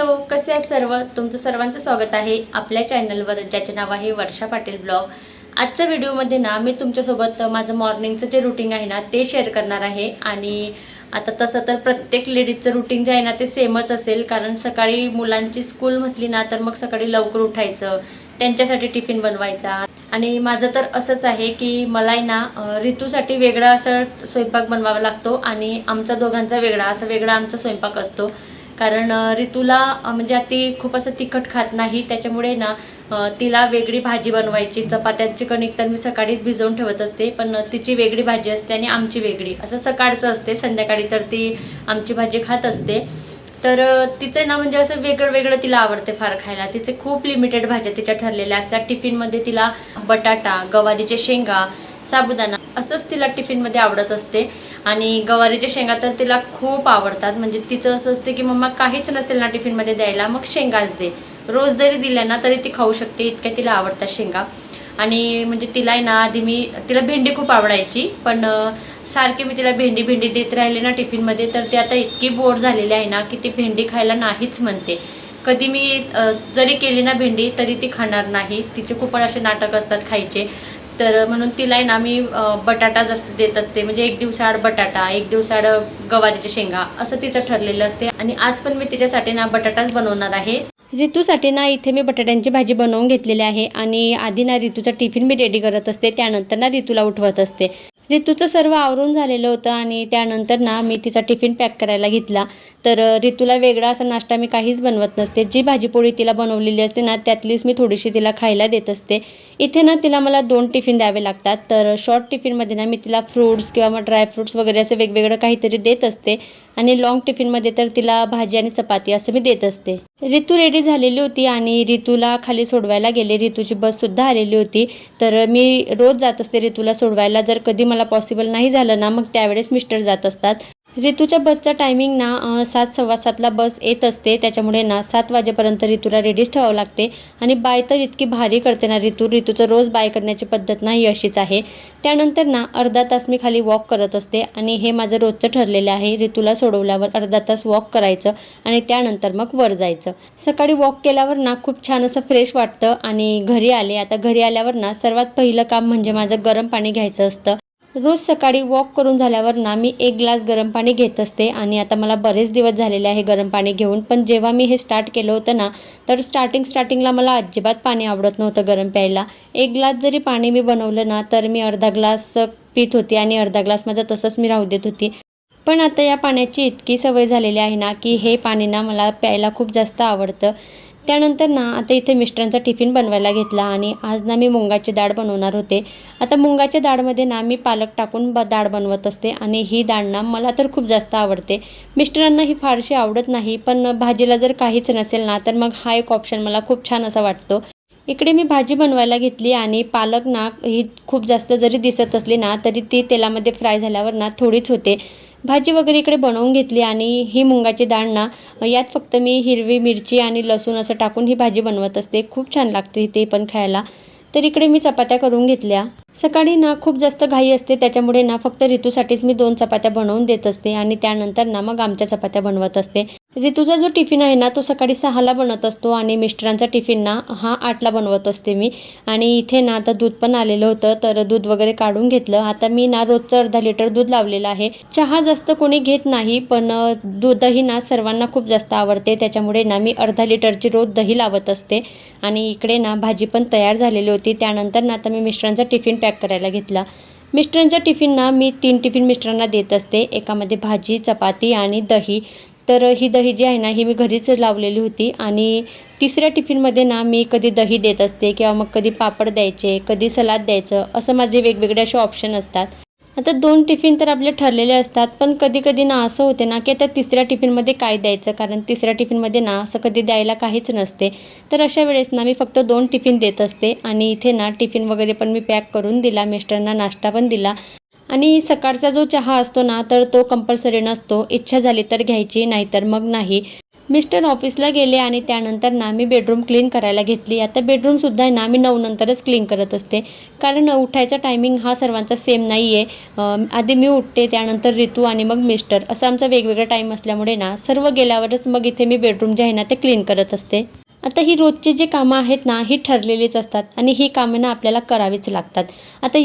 Hello, कसे आहेत सर्व? तुमचं सर्वांचं स्वागत आहे आपल्या चॅनलवर, ज्याचे नाव आहे वर्षा पाटील ब्लॉग. आजच्या व्हिडिओमध्ये ना मी तुमच्यासोबत माझं मॉर्निंगचं जे रुटीन आहे ना ते शेअर करणार आहे. आणि आता तसं तर प्रत्येक लेडीजचं रुटीन जे आहे ना ते सेमच असेल, कारण सकाळी मुलांची स्कूल म्हटली ना तर मग सकाळी लवकर उठायचं, त्यांच्यासाठी टिफिन बनवायचा. आणि माझं तर असंच आहे की मला ना ऋतूसाठी वेगळा असं स्वयंपाक बनवावा लागतो आणि आमचा दोघांचा वेगळा आमचा स्वयंपाक असतो. कारण ऋतूला म्हणजे ती खूप असं तिखट खात नाही, त्याच्यामुळे ना तिला वेगळी भाजी बनवायची. चपात्यांची कणिक तर मी सकाळीच भिजवून ठेवत असते, पण तिची वेगळी भाजी असते आणि आमची वेगळी, असं सकाळचं असते. संध्याकाळी तर ती आमची भाजी खात असते. तर तिचं ना म्हणजे असं वेगळं वेगळं तिला आवडते फार खायला. तिचे खूप लिमिटेड भाज्या तिच्या ठरलेल्या असतात. टिफिनमध्ये तिला बटाटा, गवारीचे शेंगा, साबुदाणा असंच तिला टिफिनमध्ये आवडत असते. आणि गवारीच्या शेंगा तर तिला खूप आवडतात. म्हणजे तिचं असं असते की मम्मा काहीच नसेल ना टिफिनमध्ये द्यायला, मग शेंगाच दे. रोज जरी दिल्या ना तरी ती खाऊ शकते, इतक्या तिला आवडतात शेंगा. आणि म्हणजे तिला ना आधी तिला भेंडी खूप आवडायची, पण सारखी मी तिला भेंडी भेंडी देत राहिले ना टिफिनमध्ये, तर ती आता इतकी बोर झालेली आहे ना की ती भेंडी खायला नाहीच म्हणते. कधी मी जरी केली ना भेंडी तरी ती खाणार नाही. तिचे खूप असे नाटक असतात खायचे. तर म्हणून तिला ना मी बटाटा जास्त देत असते. म्हणजे एक दिवसाआड बटाटा, एक दिवसाआड गवारीच्या शेंगा, असं तिचं ठरलेलं असते. आणि आज पण मी तिच्यासाठी ना बटाटाच बनवणार आहे. ऋतूसाठी ना इथे मी बटाट्यांची भाजी बनवून घेतलेली आहे. आणि आधी ना ऋतूचा टिफिन मी रेडी करत असते, त्यानंतर ना ऋतूला उठवत असते. ऋतूचं सर्व आवरून झालेलं होतं आणि त्यानंतर ना मी तिचा टिफिन पॅक करायला घेतला. तर ऋतूला वेगळा असा नाश्ता मी काहीच बनवत नसते. जी भाजीपोळी तिला बनवलेली असते ना त्यातलीच मी थोडीशी तिला खायला देत असते. इथे ना तिला मला 2 टिफिन द्यावे लागतात. तर शॉर्ट टिफिनमध्ये ना मी तिला फ्रूट्स किंवा मग ड्रायफ्रूट्स वगैरे असं वेगवेगळं काहीतरी देत असते. आणि लॉंग टिफिनमध्ये तर तिला भाजी आणि चपाती असं मी देत असते. ऋतू रेडी झालेली होती आणि ऋतूला खाली सोडवायला गेले. ऋतूची बससुद्धा आलेली होती. तर मी रोज जात असते ऋतूला सोडवायला. जर कधी मला पॉसिबल नाही झालं ना मग त्यावेळेस मिस्टर जात असतात. ऋतूच्या बसचा टायमिंग ना 7, 7:15ला बस येत असते, त्याच्यामुळे ना 7 वाजेपर्यंत ऋतूला रेडीच ठेवावं लागते. आणि बाय तर इतकी भारी करते ना ऋतूचं रोज बाय करण्याची पद्धत नाही अशीच आहे. त्यानंतर ना अर्धा तास मी खाली वॉक करत असते आणि हे माझं रोजचं ठरलेलं आहे. ऋतूला सोडवल्यावर अर्धा तास वॉक करायचं आणि त्यानंतर मग वर जायचं. सकाळी वॉक केल्यावर ना खूप छान असं फ्रेश वाटतं. आणि घरी आले, आता घरी आल्यावर ना सर्वात पहिलं काम म्हणजे माझं गरम पाणी घ्यायचं असतं. रोज सकाळी वॉक करून झाल्यावर ना मी 1 ग्लास गरम पाणी घेत असते. आणि आता मला बरेच दिवस झालेले आहे गरम पाणी घेऊन, पण जेव्हा मी हे स्टार्ट केलं होतं ना तर स्टार्टिंगला मला अजिबात पाणी आवडत नव्हतं गरम प्यायला. 1 ग्लास जरी पाणी मी बनवलं ना तर मी अर्धा ग्लास पित होती आणि अर्धा ग्लास माझा तसंच मी राहू देत होती. पण आता या पाण्याची इतकी सवय झालेली आहे ना की हे पाणी ना मला प्यायला खूप जास्त आवडतं. त्यानंतर ना आता इथे मिस्टरांचा टिफिन बनवायला घेतला आणि आज ना मी मुंगाची डाळ बनवणार होते. आता मुंगाच्या डाळमध्ये ना मी पालक टाकून डाळ बनवत असते आणि ही डाळ ना मला तर खूप जास्त आवडते. मिस्टरांना ही फारशी आवडत नाही, पण भाजीला जर काहीच नसेल ना तर मग हा एक ऑप्शन मला खूप छान असा वाटतो. इकडे मी भाजी बनवायला घेतली आणि पालक ना ही खूप जास्त जरी दिसत असली ना तरी ती तेलामध्ये फ्राय झाल्यावर ना थोडीच होते. भाजी वगैरे इकडे बनवून घेतली आणि ही मुंगाची डाळ ना यात फक्त मी हिरवी मिरची आणि लसूण असं टाकून ही भाजी बनवत असते. खूप छान लागते ते पण खायला. तर इकडे मी चपात्या करून घेतल्या. सकाळी ना खूप जास्त घाई असते, त्याच्यामुळे ना फक्त ऋतूसाठीच मी 2 चपात्या बनवून देत असते आणि त्यानंतर ना मग आमच्या चपात्या बनवत असते. ऋतूचा जो टिफिन आहे ना तो सकाळी 6ला बनत असतो आणि मिस्टरांचा टिफिन ना हा 8ला बनवत असते मी. आणि इथे ना आता दूध पण आलेलं होतं, तर दूध वगैरे काढून घेतलं. आता मी ना रोजचं अर्धा लिटर दूध लावलेलं आहे. चहा जास्त कोणी घेत नाही, पण दूधही ना सर्वांना खूप जास्त आवडते, त्याच्यामुळे ना मी अर्धा लिटरची रोज दही लावत असते. आणि इकडे ना भाजी पण तयार झालेली होती. त्यानंतर ना आता मी मिस्टरांचा टिफिन पॅक करायला घेतला. मिस्टरांचा टिफिन ना मी 3 टिफिन मिस्टरांना देत असते. एकामध्ये भाजी, चपाती आणि दही. तर ही दही जी आहे ना ही मी घरीच लावलेली होती. आणि तिसऱ्या टिफिनमध्ये ना मी कधी दही देत असते किंवा मग कधी पापड द्यायचे, कधी सलाद द्यायचं, असं माझे वेगवेगळे असे ऑप्शन असतात. आता 2 टिफिन तर आपले ठरलेले असतात, पण कधी कधी ना असं होते ना की आता तिसऱ्या टिफिनमध्ये काय द्यायचं, कारण तिसऱ्या टिफिनमध्ये ना असं कधी द्यायला काहीच नसते. तर अशा वेळेस ना मी फक्त 2 टिफिन देत असते. आणि इथे ना टिफिन वगैरे पण मी पॅक करून दिला, मिस्टरांना नाश्ता पण दिला. आणि सकाळचा जो चहा असतो ना तर तो कंपल्सरी नसतो, इच्छा झाली तर घ्यायची, नाहीतर मग नाही. मिस्टर ऑफिसला गेले आणि त्यानंतर ना मी बेडरूम क्लीन करायला घेतली. आता बेडरूमसुद्धा ना मी 9 नंतरच क्लीन करत असते, कारण उठायचा टायमिंग हा सर्वांचा सेम नाही आहे. आधी मी उठते, त्यानंतर ऋतू आणि मग मिस्टर, असं आमचा वेगवेगळा टाईम असल्यामुळे ना सर्व गेल्यावरच मग इथे मी बेडरूम जे आहे ना ते क्लीन करत असते. आता ही रोजची जी कामं आहेत ना ही ठरलेलीच असतात आणि ही कामं ना आपल्याला करावीच लागतात. आता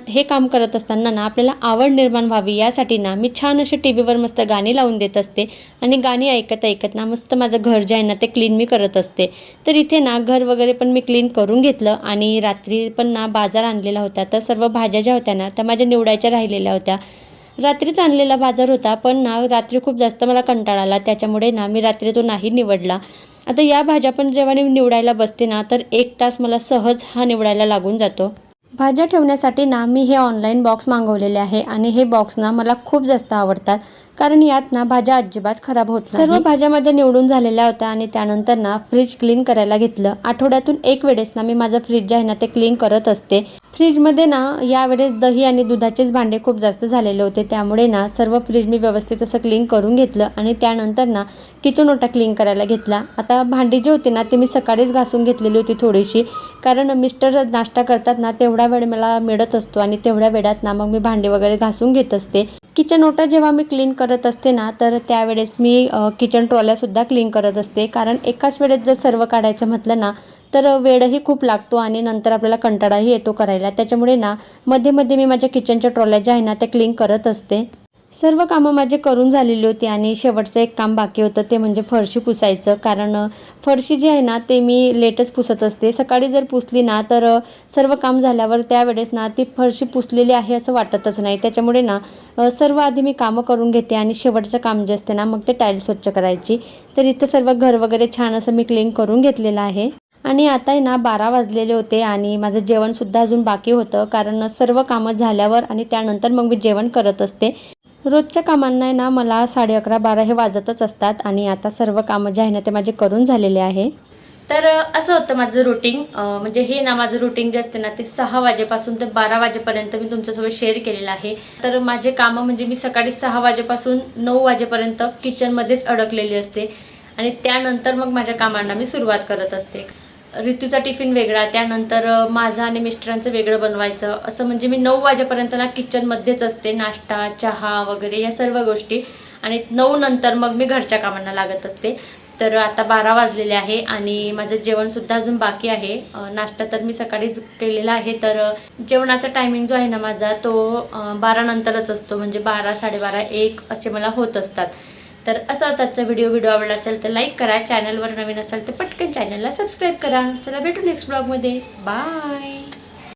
हे काम करत असताना ना आपल्याला आवड निर्माण व्हावी यासाठी ना मी छान अशी टीव्हीवर मस्त गाणी लावून देत असते आणि गाणी ऐकत ऐकत ना मस्त माझं घर जे आहे ना ते क्लीन मी करत असते. तर इथे ना घर वगैरे पण मी क्लीन करून घेतलं आणि रात्री पण ना बाजार आणलेला होता. तर सर्व भाज्या ज्या होत्या ना त्या माझ्या निवडायच्या राहिलेल्या होत्या. रात्रीच आणलेला बाजार होता, पण ना रात्री खूप जास्त मला कंटाळा आला, त्याच्यामुळे ना मी रात्री तो नाही निवडला. आता या भाज्या पण जेव्हा मी निवडायला बसते ना तर 1 तास मला सहज हा निवडायला लागून जातो. भाज्या ठेवण्यासाठी ना मी हे ऑनलाईन बॉक्स मागवलेले आहे आणि हे बॉक्स ना मला खूप जास्त आवडतात, कारण यात ना भाज्या अजिबात खराब होत नाही. सर्व भाज्या माझ्या निवडून झालेल्या होत्या आणि त्यानंतर ना फ्रीज क्लीन करायला घेतलं. आठवड्यातून 1 वेळेस ना मी माझं फ्रीज जे आहे ना ते क्लीन करत असते. फ्रीजमध्ये ना यावेळेस दही आणि दुधाचेच भांडे खूप जास्त झालेले होते, त्यामुळे ना सर्व फ्रीज मी व्यवस्थित असं क्लीन करून घेतलं आणि त्यानंतर ना किचन ओटा क्लीन करायला घेतला. आता भांडी जी होती ना ती मी सकाळीच घासून घेतलेली होती थोडीशी, कारण मिस्टर नाश्ता करतात ना तेवढा वेळ मला मिळत असतो आणि तेवढ्या वेळात ना मग मी भांडी वगैरे घासून घेत असते. किचन ओटा जेव्हा मी क्लीन करत असते ना तर त्यावेळेस मी किचन ट्रॉल्यासुद्धा क्लीन करत असते, कारण एकाच वेळेस जर सर्व काढायचं म्हटलं ना तर वेळही खूप लागतो आणि नंतर आपल्याला कंटाळाही येतो करायला. त्याच्यामुळे ना मध्ये मध्ये मी माझ्या किचनच्या ट्रॉल्या ज्या आहे ना त्या क्लीन करत असते. सर्व कामं माझे करून झालेली होती आणि शेवटचं एक काम बाकी होतं, ते म्हणजे फरशी पुसायचं. कारण फरशी जी आहे ना ते मी लेटच पुसत असते. सकाळी जर पुसली ना तर सर्व काम झाल्यावर त्यावेळेस ना ती फरशी पुसलेली आहे असं वाटतच नाही. त्याच्यामुळे ना सर्व आधी मी कामं करून घेते आणि शेवटचं काम जे असते ना मग ते टाईल्स स्वच्छ करायची. तर इथं सर्व घर वगैरे छान असं मी क्लीन करून घेतलेलं आहे. आणि आता आहे ना 12 वाजलेले होते आणि माझं जेवणसुद्धा अजून बाकी होतं, कारण सर्व कामं झाल्यावर आणि त्यानंतर मग मी जेवण करत असते. रोजच्या कामांना ना मला 11:30-12 हे वाजतच असतात आणि आता सर्व कामं जे आहे ना ते माझे करून झालेले आहे. तर असं होतं माझं रुटीन. म्हणजे हे ना माझं रुटीन जे असते ना ते 6 वाजेपासून ते 12 वाजेपर्यंत मी तुमच्यासोबत शेअर केलेलं आहे. तर माझे कामं म्हणजे मी सकाळी 6 वाजेपासून 9 वाजेपर्यंत किचनमध्येच अडकलेली असते आणि त्यानंतर मग माझ्या कामांना मी सुरुवात करत असते. ऋतूचा टिफिन वेगळा, त्यानंतर माझं आणि मिस्टरांचं वेगळं बनवायचं, असं म्हणजे मी 9 वाजेपर्यंत ना किचनमध्येच असते. नाश्ता, चहा वगैरे या सर्व गोष्टी, आणि 9 नंतर मग मी घरच्या कामांना लागत असते. तर आता 12 वाजलेले आहे आणि माझं जेवणसुद्धा अजून बाकी आहे. नाश्ता तर मी सकाळीच केलेला आहे. तर जेवणाचा टायमिंग जो आहे ना माझा तो 12 नंतरच असतो, म्हणजे 12, 12:30, 1 असे मला होत असतात. तर असा होता आजचा व्हिडिओ आवडला असेल तर लाईक करा, चॅनलवर नवीन असाल तर पटकन चॅनलला सबस्क्राईब करा. चला भेटू नेक्स्ट ब्लॉगमध्ये. बाय.